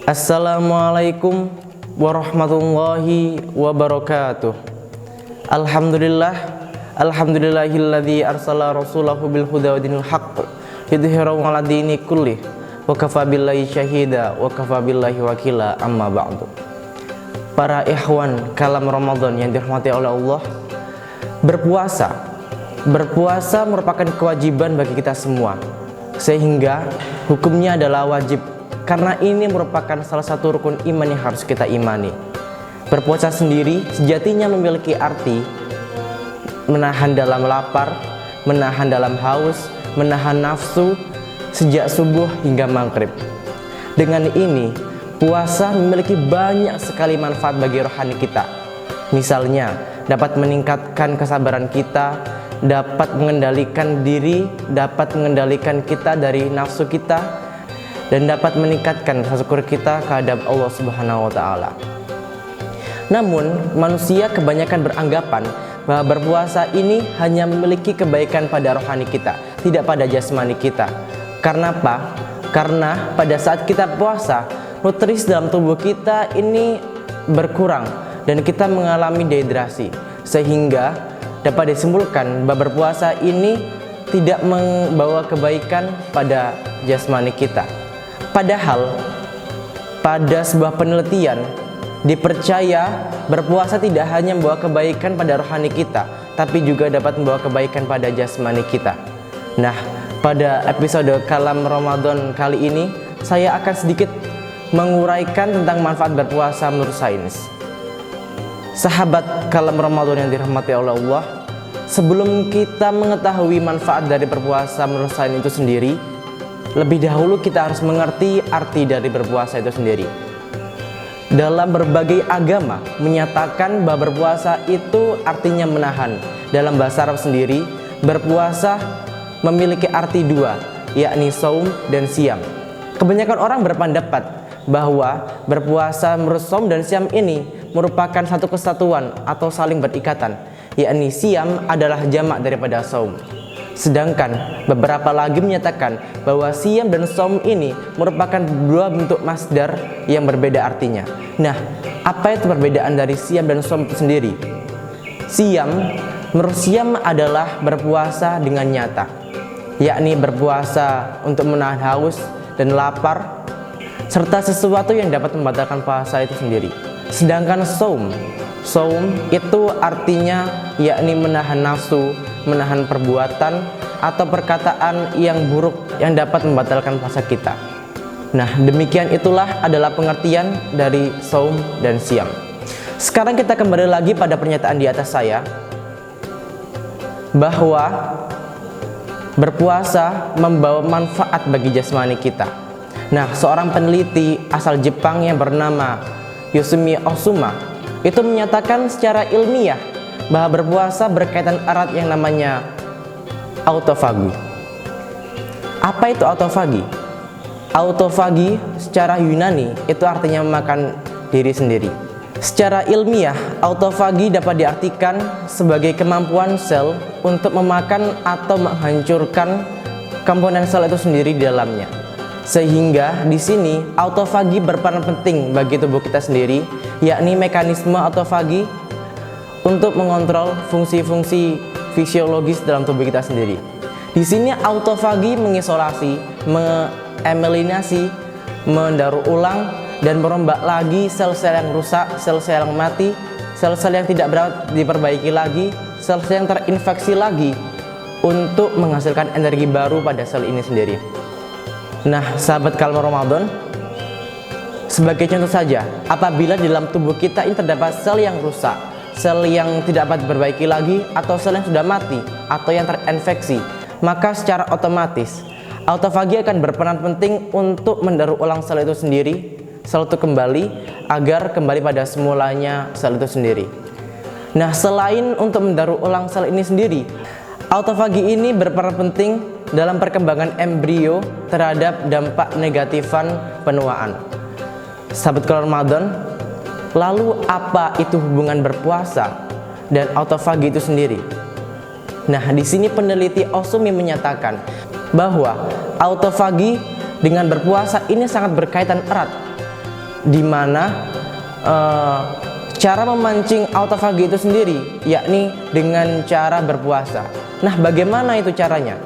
Assalamualaikum warahmatullahi wabarakatuh. Alhamdulillahilladzi arsala rasulahu bil huda wa dinil haqq yudhhirahu 'ala dini kullih wa kafa billahi syahida wa kafa billahi wakila, amma ba'du. Para ikhwan kalam Ramadan yang dirahmati oleh Allah, berpuasa merupakan kewajiban bagi kita semua, sehingga hukumnya adalah wajib. Karena ini merupakan salah satu rukun iman yang harus kita imani. Berpuasa sendiri sejatinya memiliki arti menahan dalam lapar, menahan dalam haus, menahan nafsu sejak subuh hingga maghrib. Dengan ini, puasa memiliki banyak sekali manfaat bagi rohani kita. Misalnya, dapat meningkatkan kesabaran kita, dapat mengendalikan diri, dapat mengendalikan kita dari nafsu kita, dan dapat meningkatkan rasa syukur kita kehadap Allah Subhanahu wa Ta'ala. Namun, manusia kebanyakan beranggapan bahwa berpuasa ini hanya memiliki kebaikan pada rohani kita, tidak pada jasmani kita. Karena apa? Karena pada saat kita puasa, nutrisi dalam tubuh kita ini berkurang dan kita mengalami dehidrasi, sehingga dapat disimpulkan bahwa berpuasa ini tidak membawa kebaikan pada jasmani kita. Padahal pada sebuah penelitian dipercaya berpuasa tidak hanya membawa kebaikan pada rohani kita, tapi juga dapat membawa kebaikan pada jasmani kita. Nah, pada episode Kalam Ramadan kali ini saya akan sedikit menguraikan tentang manfaat berpuasa menurut sains. Sahabat Kalam Ramadan yang dirahmati oleh Allah, sebelum kita mengetahui manfaat dari berpuasa menurut sains itu sendiri, lebih dahulu kita harus mengerti arti dari berpuasa itu sendiri. Dalam berbagai agama menyatakan bahwa berpuasa itu artinya menahan. Dalam bahasa Arab sendiri, berpuasa memiliki arti dua, yakni saum dan siam. Kebanyakan orang berpendapat bahwa berpuasa menurut saum dan siam ini merupakan satu kesatuan atau saling berikatan, yakni siam adalah jamak daripada saum. Sedangkan beberapa lagi menyatakan bahwa siam dan saum ini merupakan dua bentuk masdar yang berbeda artinya. Nah, apa itu perbedaan dari siam dan saum itu sendiri? Menurut siam adalah berpuasa dengan nyata, yakni berpuasa untuk menahan haus dan lapar, serta sesuatu yang dapat membatalkan puasa itu sendiri. Sedangkan saum itu artinya yakni menahan nafsu, menahan perbuatan atau perkataan yang buruk yang dapat membatalkan puasa kita. Nah, demikian itulah adalah pengertian dari saum dan siam. Sekarang kita kembali lagi pada pernyataan di atas saya, bahwa berpuasa membawa manfaat bagi jasmani kita. Nah, seorang peneliti asal Jepang yang bernama Yosumi Osuma itu menyatakan secara ilmiah bahwa berpuasa berkaitan erat yang namanya autofagi. Apa itu autofagi? Autofagi secara Yunani itu artinya memakan diri sendiri. Secara ilmiah, autofagi dapat diartikan sebagai kemampuan sel untuk memakan atau menghancurkan komponen sel itu sendiri di dalamnya. Sehingga di sini autofagi berperan penting bagi tubuh kita sendiri, yakni mekanisme autofagi untuk mengontrol fungsi-fungsi fisiologis dalam tubuh kita sendiri. Di sini autofagi mengisolasi, mengeliminasi, mendaur ulang dan merombak lagi sel-sel yang rusak, sel-sel yang mati, sel-sel yang tidak dapat diperbaiki lagi, sel-sel yang terinfeksi lagi untuk menghasilkan energi baru pada sel ini sendiri. Nah, sahabat Kalam Ramadan, sebagai contoh saja, apabila di dalam tubuh kita ini terdapat sel yang rusak, sel yang tidak dapat diperbaiki lagi, atau sel yang sudah mati atau yang terinfeksi, maka secara otomatis autofagi akan berperan penting untuk mendaur ulang sel itu sendiri, sel itu kembali agar kembali pada semulanya sel itu sendiri. Nah, selain untuk mendaur ulang sel ini sendiri, autofagi ini berperan penting dalam perkembangan embrio terhadap dampak negatifan penuaan. Sahabat Kalam Ramadan, lalu apa itu hubungan berpuasa dan autofagi itu sendiri? Nah, di sini peneliti Osumi menyatakan bahwa autofagi dengan berpuasa ini sangat berkaitan erat. di mana cara memancing autofagi itu sendiri, yakni dengan cara berpuasa. Nah, bagaimana itu caranya?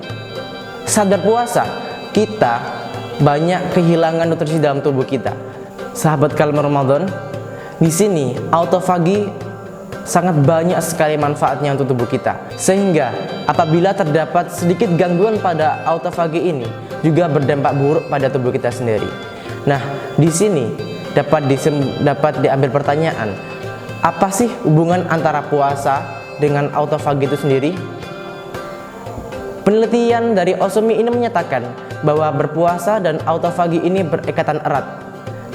Saat berpuasa, kita banyak kehilangan nutrisi dalam tubuh kita. Sahabat Kalam Ramadan, di sini autofagi sangat banyak sekali manfaatnya untuk tubuh kita. Sehingga apabila terdapat sedikit gangguan pada autofagi ini, juga berdampak buruk pada tubuh kita sendiri. Nah, di sini dapat diambil pertanyaan, apa sih hubungan antara puasa dengan autofagi itu sendiri? Penelitian dari Osumi ini menyatakan bahwa berpuasa dan autofagi ini berikatan erat,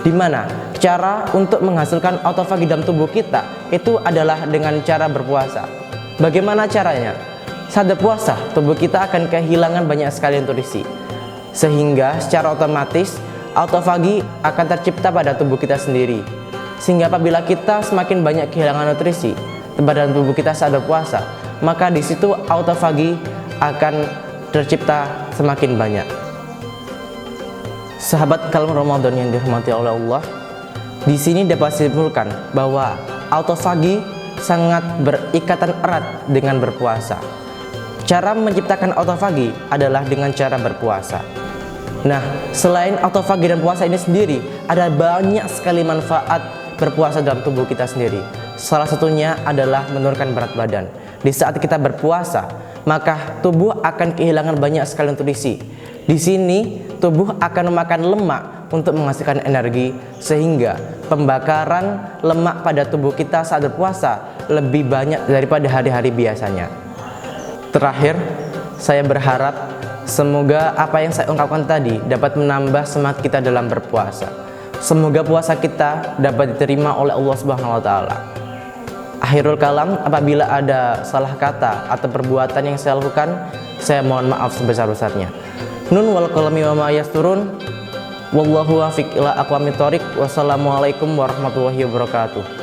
di mana cara untuk menghasilkan autofagi dalam tubuh kita itu adalah dengan cara berpuasa. Bagaimana caranya? Saat berpuasa, tubuh kita akan kehilangan banyak sekali nutrisi, sehingga secara otomatis autofagi akan tercipta pada tubuh kita sendiri. Sehingga apabila kita semakin banyak kehilangan nutrisi pada tubuh kita saat berpuasa, maka di situ autofagi akan tercipta semakin banyak. Sahabat Kalam Ramadan yang dirahmati oleh Allah, di sini dapat disimpulkan bahwa autofagi sangat berikatan erat dengan berpuasa. Cara menciptakan autofagi adalah dengan cara berpuasa. Nah, selain autofagi dan puasa ini sendiri, ada banyak sekali manfaat berpuasa dalam tubuh kita sendiri. Salah satunya adalah menurunkan berat badan. Di saat kita berpuasa, maka tubuh akan kehilangan banyak sekali nutrisi. Di sini tubuh akan memakan lemak untuk menghasilkan energi, sehingga pembakaran lemak pada tubuh kita saat berpuasa lebih banyak daripada hari-hari biasanya. Terakhir, saya berharap semoga apa yang saya ungkapkan tadi dapat menambah semangat kita dalam berpuasa. Semoga puasa kita dapat diterima oleh Allah Subhanahu wa taala. Akhirul kalam, apabila ada salah kata atau perbuatan yang saya lakukan, saya mohon maaf sebesar-besarnya. Nun wal qalami wa ma yasturun. Wallahu wafiq ila aqwamit thoriq. Wassalamualaikum warahmatullahi wabarakatuh.